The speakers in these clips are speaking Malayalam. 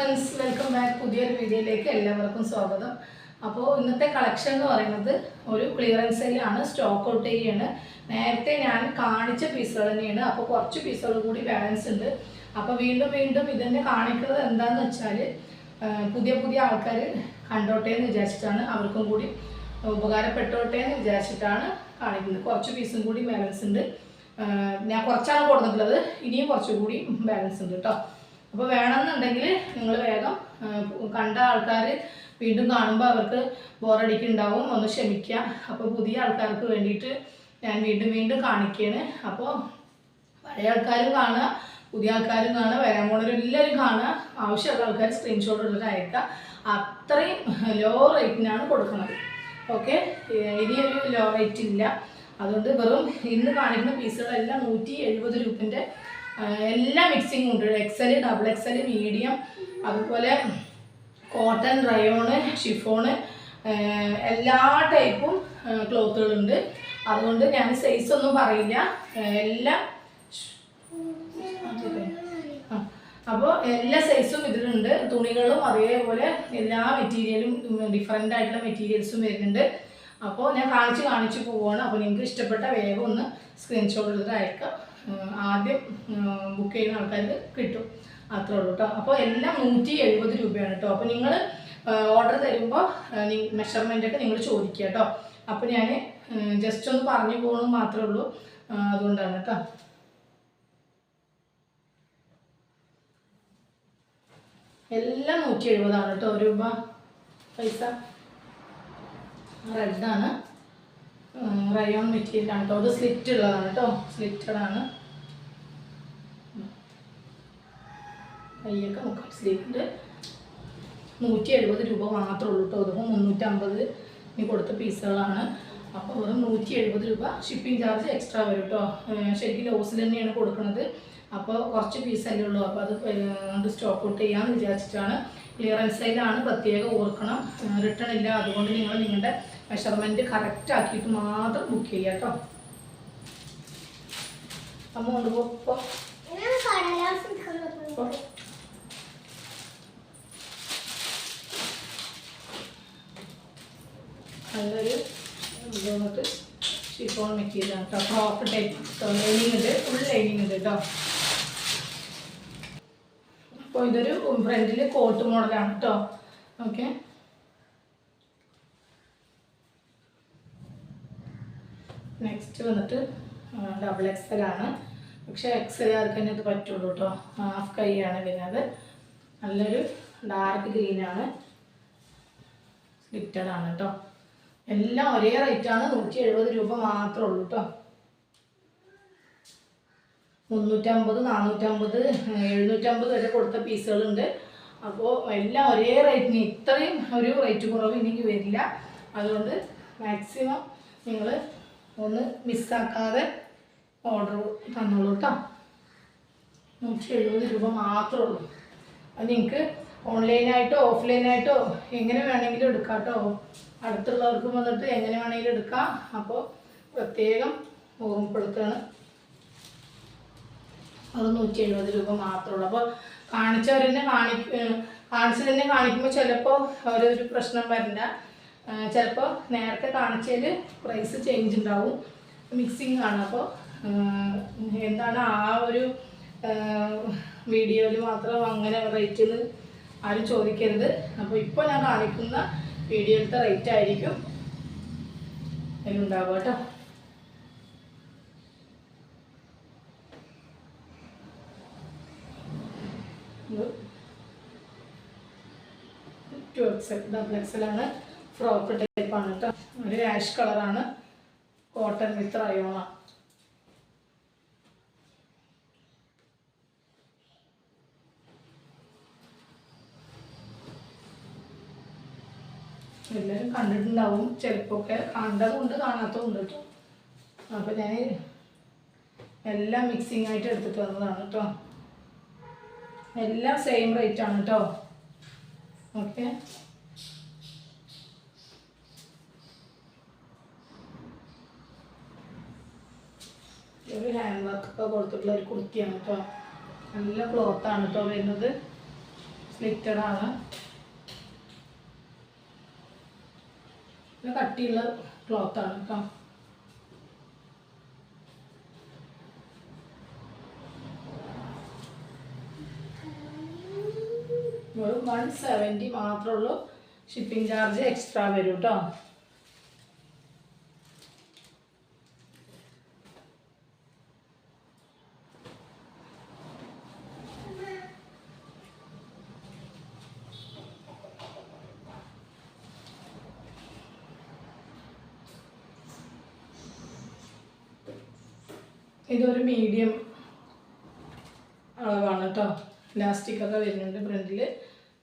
Friends, welcome back. പുതിയൊരു വീഡിയോയിലേക്ക് എല്ലാവർക്കും സ്വാഗതം. അപ്പോൾ ഇന്നത്തെ കളക്ഷൻ എന്ന് പറയുന്നത് ഒരു ക്ലിയറൻസ് സെയിലാണ്. സ്റ്റോക്ക് ഔട്ട് ചെയ്യാണ്. നേരത്തെ ഞാൻ കാണിച്ച പീസുകൾ തന്നെയാണ്. അപ്പോൾ കുറച്ച് പീസുകൾ കൂടി ബാലൻസ് ഉണ്ട്. അപ്പോൾ വീണ്ടും ഇതന്നെ കാണിക്കുന്നത് എന്താണെന്ന് വെച്ചാൽ പുതിയ പുതിയ ആൾക്കാർ കണ്ടോട്ടെ എന്ന് വിചാരിച്ചിട്ടാണ്, അവർക്കും കൂടി ഉപകാരപ്പെട്ടോട്ടെ എന്ന് വിചാരിച്ചിട്ടാണ് കാണിക്കുന്നത്. കുറച്ച് പീസും കൂടി ബാലൻസ് ഉണ്ട്. ഞാൻ കുറച്ചാണ് കൊടുത്തിട്ടുള്ളത്, ഇനിയും കുറച്ചുകൂടി ബാലൻസ് ഉണ്ട് കേട്ടോ. അപ്പോൾ വേണമെന്നുണ്ടെങ്കിൽ നിങ്ങൾ വേഗം കണ്ട ആൾക്കാർ വീണ്ടും കാണുമ്പോൾ അവർക്ക് ബോറടിക്കുന്നുണ്ടാവും, ഒന്ന് ക്ഷമിക്കുക. അപ്പോൾ പുതിയ ആൾക്കാർക്ക് വേണ്ടിയിട്ട് ഞാൻ വീണ്ടും കാണിക്കുകയാണ്. അപ്പോൾ പഴയ ആൾക്കാരും കാണുക, പുതിയ ആൾക്കാരും കാണുക, വരാൻ പോകുന്നവരെല്ലാവരും കാണുക. ആവശ്യമുള്ള ആൾക്കാർ സ്ക്രീൻഷോട്ട് എടുത്തിട്ട് അയക്കുക. അത്രയും ലോ റേറ്റിനാണ് കൊടുക്കുന്നത്. ഓക്കെ, ഇനിയൊരു ലോ റേറ്റ് ഇല്ല. അതുകൊണ്ട് വെറും ഇന്ന് കാണിക്കുന്ന പീസുകളെല്ലാം 170 രൂപൻ്റെ എല്ലാ മിക്സിങ്ങും ഉണ്ട്. എക്സൽ, ഡബിൾ എക്സൽ, മീഡിയം, അതുപോലെ കോട്ടൺ, റയോണ്, ഷിഫോണ്, എല്ലാ ടൈപ്പും ക്ലോത്തുകളുണ്ട്. അതുകൊണ്ട് ഞാൻ സൈസ് ഒന്നും പറയില്ല, എല്ലാം. അപ്പോൾ എല്ലാ സൈസും ഇതിലുണ്ട്. തുണികളും അതേപോലെ എല്ലാ മെറ്റീരിയലും ഡിഫറെൻ്റ് ആയിട്ടുള്ള മെറ്റീരിയൽസും വരുന്നുണ്ട്. അപ്പോൾ ഞാൻ കാണിച്ച് പോവുകയാണ്. അപ്പോൾ നിങ്ങൾക്ക് ഇഷ്ടപ്പെട്ട വേഗം ഒന്ന് സ്ക്രീൻഷോട്ട് എടുത്തിട്ട് അയക്കാം. ആദ്യം ബുക്ക് ചെയ്യുന്ന ആൾക്കാർക്ക് കിട്ടും, അത്രേ ഉള്ളൂ കേട്ടോ. അപ്പോൾ എല്ലാം 170 രൂപയാണ് കേട്ടോ. അപ്പോൾ നിങ്ങൾ ഓർഡർ തരുമ്പോൾ മെഷർമെൻ്റൊക്കെ നിങ്ങൾ ചോദിക്കുക കേട്ടോ. അപ്പോൾ ഞാൻ ജസ്റ്റ് ഒന്ന് പറഞ്ഞു പോകണമെന്ന് മാത്രമേ ഉള്ളൂ, അതുകൊണ്ടാണ് കേട്ടോ. എല്ലാം 170 കേട്ടോ രൂപ പൈസ. റെഡാണ്, റയോൺ മെറ്റീരിയലാണ് കേട്ടോ. അത് സ്ലിറ്റ് ഉള്ളതാണ് കേട്ടോ, സ്ലിറ്റഡാണ്. കയ്യൊക്കെ മുക്കാൽ സ്ലീവുണ്ട്. 170 രൂപ മാത്രമേ ഉള്ളൂ കേട്ടോ. അതിപ്പോൾ 350 ഇനി കൊടുത്ത പീസുകളാണ്. അപ്പോൾ വെറും 170 രൂപ. ഷിപ്പിംഗ് ചാർജ് എക്സ്ട്രാ വരും കേട്ടോ. ശരിക്കും ലോസിൽ തന്നെയാണ് കൊടുക്കുന്നത്. അപ്പോൾ കുറച്ച് പീസല്ലേ ഉള്ളൂ. അപ്പോൾ അത് സ്റ്റോക്ക് ഔട്ട് ചെയ്യാമെന്ന് വിചാരിച്ചിട്ടാണ്. ക്ലിയറൻസ് സെയിലാണ്, പ്രത്യേകം ഓർക്കണം. റിട്ടേൺ ഇല്ല. അതുകൊണ്ട് നിങ്ങൾ നിങ്ങളുടെ മെഷർമെൻറ്റ് കറക്റ്റ് ആക്കിയിട്ട് മാത്രം ബുക്ക് ചെയ്യുക കേട്ടോ. അമൗണ്ട് ഇപ്പോൾ നല്ലൊരു ഇതുകൊണ്ട് ഷിഫോൺ മെറ്റീരിയലാണ് കേട്ടോ. ഫ്രോക്ക് ടൈപ്പ് ലൈനിങ് ഉണ്ട്, ഫുൾ ലൈനിങ് ഉണ്ട് കേട്ടോ. അപ്പോൾ ഇതൊരു ഫ്രണ്ടിൽ കോട്ട് മോഡലാണ് കേട്ടോ. ഓക്കെ, നെക്സ്റ്റ് വന്നിട്ട് ഡബിൾ എക്സൽ ആണ്. പക്ഷേ എക്സൽ ആർക്ക് തന്നെ ഇത് പറ്റുള്ളൂ കേട്ടോ. ഹാഫ് കൈയാണ് വരുന്നത്. നല്ലൊരു ഡാർക്ക് ഗ്രീനാണ്, സ്ലിറ്റഡ് ആണ് കേട്ടോ. എല്ലാം ഒരേ റേറ്റാണ്, 170 രൂപ മാത്രമേ ഉള്ളൂ കേട്ടോ. 350, 450, 750 വരെ കൊടുത്ത പീസുകളുണ്ട്. അപ്പോൾ എല്ലാം ഒരേ റേറ്റിന്, ഇത്രയും ഒരു റേറ്റ് കുറവ് എനിക്ക് വരില്ല. അതുകൊണ്ട് മാക്സിമം നിങ്ങൾ ഒന്ന് മിസ്സാക്കാതെ ഓർഡർ തന്നോളൂ കേട്ടോ. 170 രൂപ മാത്രമേ ഉള്ളൂ. അത് നിങ്ങൾക്ക് ഓൺലൈനായിട്ടോ ഓഫ്ലൈനായിട്ടോ എങ്ങനെ വേണമെങ്കിലും എടുക്കാം കേട്ടോ. അടുത്തുള്ളവർക്ക് വന്നിട്ട് എങ്ങനെ വേണമെങ്കിലും എടുക്കാം. അപ്പോൾ പ്രത്യേകം ഓർമ്മപ്പെടുത്തുകയാണ്, അത് 170 രൂപ മാത്രമേ ഉള്ളൂ. അപ്പോൾ കാണിച്ചവരെന്നെ കാണിച്ചതന്നെ കാണിക്കുമ്പോൾ ചിലപ്പോൾ ഒരു പ്രശ്നം വരില്ല. ചിലപ്പോൾ നേരത്തെ കാണിച്ചതിൽ പ്രൈസ് ചേഞ്ച് ഉണ്ടാവും, മിക്സിങ് ആണ്. അപ്പോൾ എന്താണ് ആ ഒരു വീഡിയോയിൽ മാത്രം അങ്ങനെ റേറ്റിൽ ആരും ചോദിക്കരുത്. അപ്പോൾ ഇപ്പോൾ ഞാൻ കാണിക്കുന്ന വീഡിയോയിലത്തെ റേറ്റ് ആയിരിക്കും അതിലുണ്ടാവുക കേട്ടോ. ഡബിൾ എക്സലാണ്, ഫ്രോക്ക് ടൈപ്പാണ് കേട്ടോ. ഒരു ആഷ് കളറാണ്, കോട്ടൺ വിത്ത് റയോണാണ്. എല്ലാവരും കണ്ടിട്ടുണ്ടാവും, ചിലപ്പോൾ കണ്ടതുകൊണ്ട് കാണാത്തതുണ്ട് കേട്ടോ. അപ്പോൾ ഞാൻ എല്ലാം മിക്സിങ് ആയിട്ട് എടുത്തിട്ട് വന്നതാണ് കേട്ടോ. എല്ലാം സെയിം റേറ്റ് ആണ് കേട്ടോ. ഓക്കെ, ഒരു ഹാൻഡ് വർക്ക് ഒക്കെ കൊടുത്തിട്ടുള്ള ഒരു കുർത്തിയാണ് കേട്ടോ. നല്ല ക്ലോത്താണ് കേട്ടോ വരുന്നത്. സ്ലിറ്റഡ് ആണ്. ഇത് കട്ടിയുള്ള ക്ലോത്താണ് കേട്ടോ. വെറും 170 മാത്രമേ ഉള്ളൂ. ഷിപ്പിംഗ് ചാർജ് എക്സ്ട്രാ വരും കേട്ടോ. ഇതൊരു മീഡിയം അളവാണ് കേട്ടോ. ഇലാസ്റ്റിക്കൊക്കെ വരുന്നുണ്ട്. ഫ്രണ്ടിൽ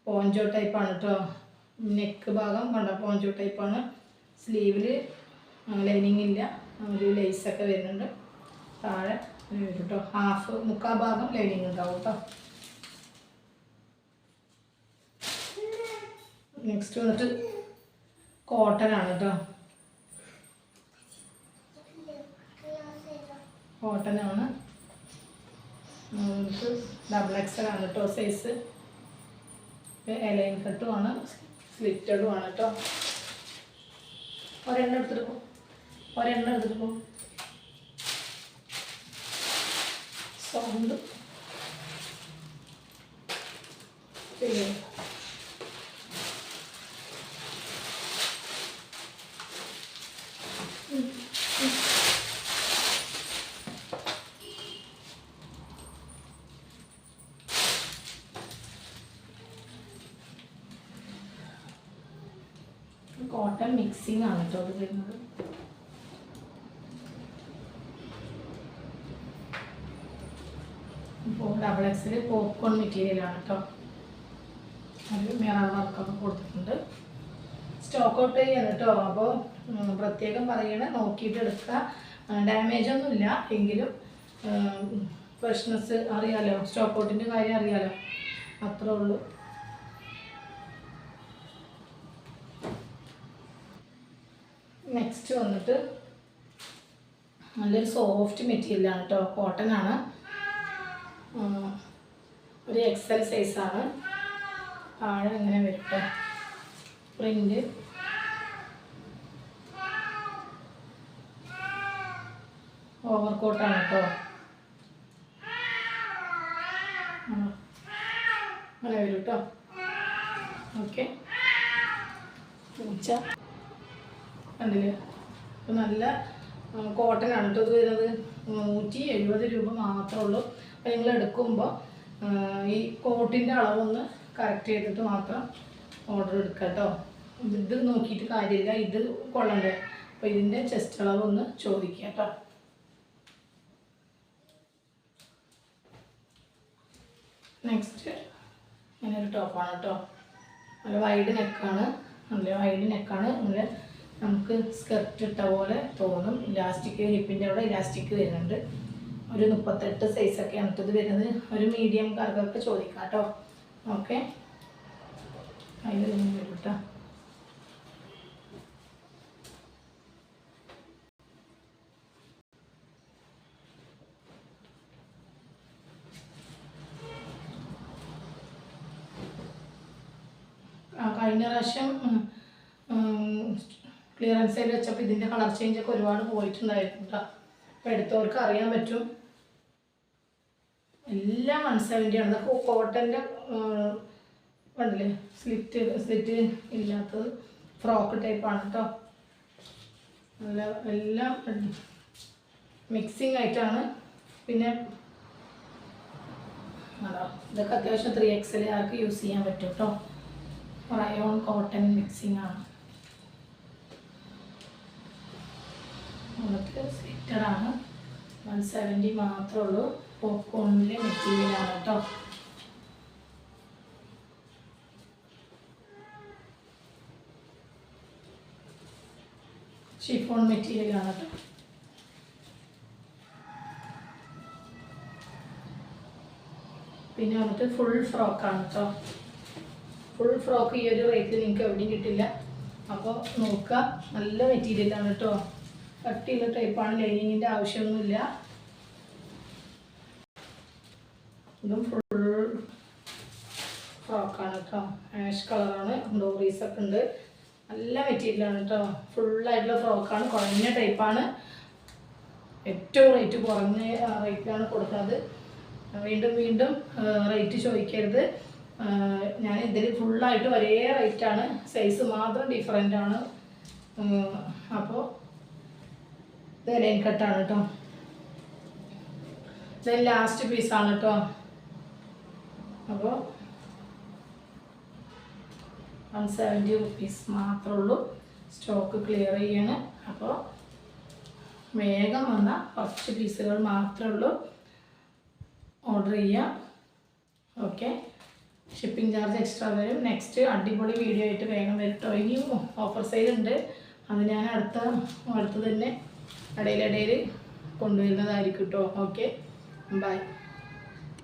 പോഞ്ചോ ടൈപ്പാണ് കേട്ടോ. നെക്ക് ഭാഗം കണ്ട പോഞ്ചോ ടൈപ്പാണ്. സ്ലീവിൽ ലൈനിങ് ഇല്ല, ഒരു ലേസൊക്കെ വരുന്നുണ്ട്. താഴെ വരും കേട്ടോ. മുക്കാൽ ഭാഗം ലൈനിങ് ഉണ്ടാവും കേട്ടോ. നെക്സ്റ്റ് വന്നിട്ട് കോട്ടൺ ആണ് കേട്ടോ. കോട്ടൺ ആണ്. ഡബിൾ എക്സൽ ആണ് കേട്ടോ സൈസ്. എലൈൻ കട്ടും ആണ്, സ്ലിറ്റഡും ആണ് കേട്ടോ. ഒരെണ്ണം എടുത്തിട്ട് പോ. സൗണ്ട് ശരി. കോട്ടൺ മിക്സിംഗ് ആണ് കേട്ടോ അത് വരുന്നത്. ഇപ്പോൾ ഡബിൾ എക്സിൽ പോപ്കോൺ മെറ്റീരിയലാണ് കേട്ടോ. അത് മിറർ വർക്കൊക്കെ കൊടുത്തിട്ടുണ്ട്. സ്റ്റോക്ക് ഔട്ട് ചെയ്യാണ് കേട്ടോ. അപ്പോൾ പ്രത്യേകം പറയണേ, നോക്കിയിട്ട് എടുക്കുക. ഡാമേജ് ഒന്നുമില്ല എങ്കിലും ഫ്രഷ്നെസ് അറിയാലോ, സ്റ്റോക്ക് ഔട്ടിൻ്റെ കാര്യം അറിയാലോ, അത്രേ ഉള്ളൂ. നെക്സ്റ്റ് വന്നിട്ട് നല്ലൊരു സോഫ്റ്റ് മെറ്റീരിയലാണ് കേട്ടോ. കോട്ടൺ ആണ്. ഒരു എക്സൽ സൈസാണ്. താഴെ ഇങ്ങനെ വരും കേട്ടോ. പ്രിൻ്റ് ഓവർകോട്ടാണ് കേട്ടോ. അങ്ങനെ വരും കേട്ടോ. ഓക്കെ, പൂച്ച കണ്ടില്ലേ. അപ്പോൾ നല്ല കോട്ടൺ ആണ് കേട്ടോ ഇത് വരുന്നത്. 170 രൂപ മാത്രമേ ഉള്ളൂ. അപ്പോൾ നിങ്ങൾ എടുക്കുമ്പോൾ ഈ കോട്ടിൻ്റെ അളവൊന്ന് കറക്റ്റ് ചെയ്തിട്ട് മാത്രം ഓർഡർ എടുക്കുക കേട്ടോ. ഇത് നോക്കിയിട്ട് കാര്യമില്ല, ഇത് കൊള്ളണ്ടേ. അപ്പോൾ ഇതിൻ്റെ ചെസ്റ്റ് അളവൊന്ന് ചോദിക്കുക കേട്ടോ. നെക്സ്റ്റ് ഇങ്ങനെ ഒരു ടോപ്പാണ് കേട്ടോ. നല്ല വൈഡ് നെക്കാണ്. നല്ല നമുക്ക് സ്കർട്ട് ഇട്ട പോലെ തോന്നും. ഇലാസ്റ്റിക് ഹിപ്പിൻ്റെ അവിടെ ഇലാസ്റ്റിക് വരുന്നുണ്ട്. ഒരു 38 സൈസൊക്കെയാണ് ഇത് വരുന്നത്. ഒരു മീഡിയം കാർക്കൊക്കെ ചോദിക്കാം കേട്ടോ. ഓക്കെ, അതിൽ വരും കേട്ടോ. കഴിഞ്ഞ പ്രാവശ്യം ക്ലിയറൻസ് സെയിൽ വെച്ചപ്പോൾ ഇതിൻ്റെ കളർ ചേഞ്ചൊക്കെ ഒരുപാട് പോയിട്ടുണ്ടായിരുന്നു കേട്ടോ. അപ്പോൾ എടുത്തവർക്ക് അറിയാൻ പറ്റും. എല്ലാം 170 ആണ്. കോട്ടൻ്റെ കണ്ടില്ലേ, സ്ലിറ്റ് ഇല്ലാത്തത് ഫ്രോക്ക് ടൈപ്പാണ് കേട്ടോ. എല്ലാം മിക്സിങ് ആയിട്ടാണ്. പിന്നെ ഇതൊക്കെ അത്യാവശ്യം 3XL ആർക്ക് യൂസ് ചെയ്യാൻ പറ്റും കേട്ടോ. റയോൺ കോട്ടൺ മിക്സിങ് ആണ്. നമുക്ക് സ്ലിറ്റഡാണ്. 170 മാത്രമേ ഉള്ളൂ. പോപ്കോണിലെ മെറ്റീരിയലാണ് കേട്ടോ. ഷിഫോൺ മെറ്റീരിയലാണ് കേട്ടോ. പിന്നെ വന്നിട്ട് ഫുൾ ഫ്രോക്കാണ് കേട്ടോ. ഫുൾ ഫ്രോക്ക് ഈ ഒരു റേറ്റിൽ നിങ്ങൾക്ക് എവിടെയും കിട്ടില്ല. അപ്പോൾ നോക്കുക, നല്ല മെറ്റീരിയലാണ് കേട്ടോ. കട്ടിയുള്ള ടൈപ്പാണ്. ലൈനിങ്ങിൻ്റെ ആവശ്യമൊന്നുമില്ല. ഇതും ഫുൾ ഫ്രോക്കാണ് കേട്ടോ, ആഷ് കളറാണ്. ഡോറീസൊക്കെ ഉണ്ട്. നല്ല മെറ്റീരിയലാണ് കേട്ടോ. ഫുള്ളായിട്ടുള്ള ഫ്രോക്കാണ്. കുറഞ്ഞ ടൈപ്പാണ്. ഏറ്റവും റേറ്റ് കുറഞ്ഞ റേറ്റിലാണ് കൊടുക്കുന്നത്. വീണ്ടും വീണ്ടും റേറ്റ് ചോദിക്കരുത്. ഞാൻ ഇതിൽ ഫുള്ളായിട്ട് ഒരേ റേറ്റാണ്. സൈസ് മാത്രം ഡിഫറെൻ്റ് ആണ്. അപ്പോൾ ഇത് ലൈൻ കട്ടാണ് കേട്ടോ. ഇത് ലാസ്റ്റ് പീസാണ് കേട്ടോ. അപ്പോൾ 170 rupees മാത്രമേ ഉള്ളൂ. സ്റ്റോക്ക് ക്ലിയർ ചെയ്യാണ്. അപ്പോൾ വേഗം വന്ന കുറച്ച് പീസുകൾ മാത്രമേ ഉള്ളൂ. ഓർഡർ ചെയ്യാം. ഓക്കെ, ഷിപ്പിംഗ് ചാർജ് എക്സ്ട്രാ വരും. നെക്സ്റ്റ് അടിപൊളി വീഡിയോ ആയിട്ട് വേഗം വരും കേട്ടോ. ഇനിയും ഓഫർ സെയിൽ ഉണ്ട്. അത് ഞാൻ അടുത്ത് തന്നെ ഇടയിൽ കൊണ്ടുവരുന്നതായിരിക്കും കേട്ടോ. Okay, by.